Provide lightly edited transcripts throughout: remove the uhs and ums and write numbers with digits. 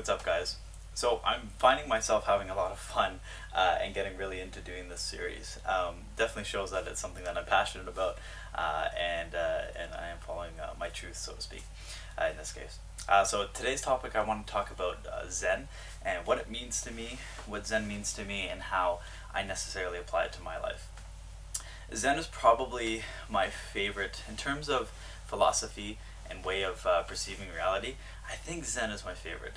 what's up, guys? So I'm finding myself having a lot of fun and getting really into doing this series. Definitely shows that it's something that I'm passionate about, and I am following my truth, so to speak, in this case. So today's topic, I want to talk about Zen and what it means to me, what Zen means to me, and how I necessarily apply it to my life. Zen is probably my favorite in terms of philosophy and way of perceiving reality. I think Zen is my favorite.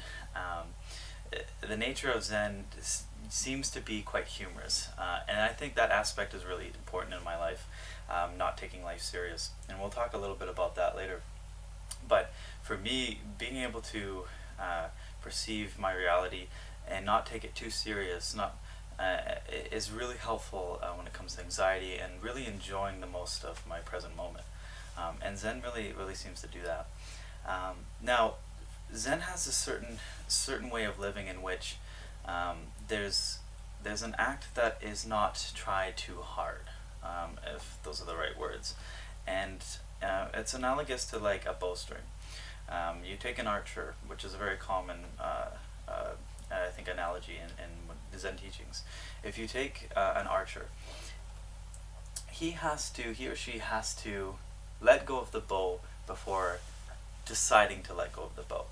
The nature of Zen seems to be quite humorous, and I think that aspect is really important in my life, not taking life serious. And we'll talk a little bit about that later. But for me, being able to perceive my reality and not take it too serious, not is really helpful when it comes to anxiety and really enjoying the most of my present moment. And Zen really seems to do that. Now, Zen has a certain way of living in which there's an act that is not try too hard, if those are the right words, and it's analogous to like a bowstring. You take an archer, which is a very common I think analogy in Zen teachings. If you take an archer, he or she has to let go of the bow before deciding to let go of the bow.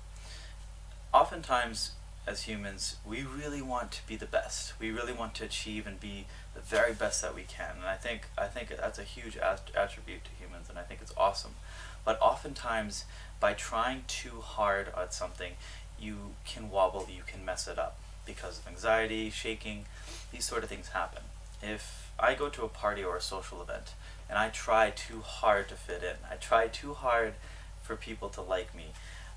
Oftentimes, as humans, we really want to be the best. We really want to achieve and be the very best that we can. And I think that's a huge attribute to humans, and I think it's awesome. But oftentimes, by trying too hard at something, you can wobble, you can mess it up because of anxiety, shaking. These sort of things happen. If I go to a party or a social event and I try too hard to fit in, I try too hard for people to like me,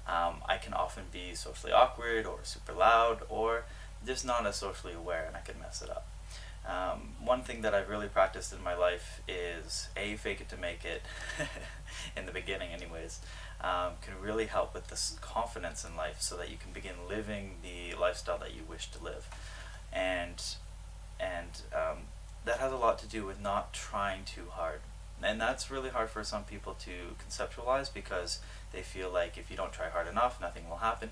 I can often be socially awkward or super loud or just not as socially aware, and I can mess it up. One thing that I've really practiced in my life is fake it to make it, in the beginning anyways, can really help with this confidence in life so that you can begin living the lifestyle that you wish to live. And that has a lot to do with not trying too hard. And that's really hard for some people to conceptualize because they feel like if you don't try hard enough, nothing will happen.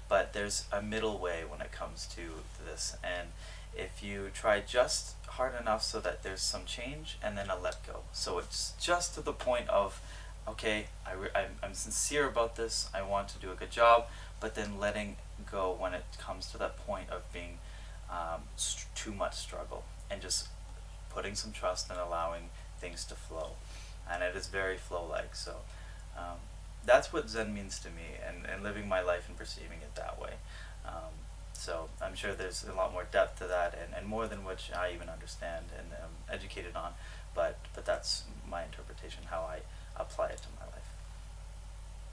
But there's a middle way when it comes to this. And if you try just hard enough so that there's some change and then a let go. So it's just to the point of, okay, I'm sincere about this, I want to do a good job, but then letting go when it comes to that point of being too much struggle and just putting some trust and allowing things to flow. And it is very flow-like. So that's what Zen means to me, and living my life and perceiving it that way. So I'm sure there's a lot more depth to that, and more than which I even understand and am educated on, but that's my interpretation, how I apply it to my life.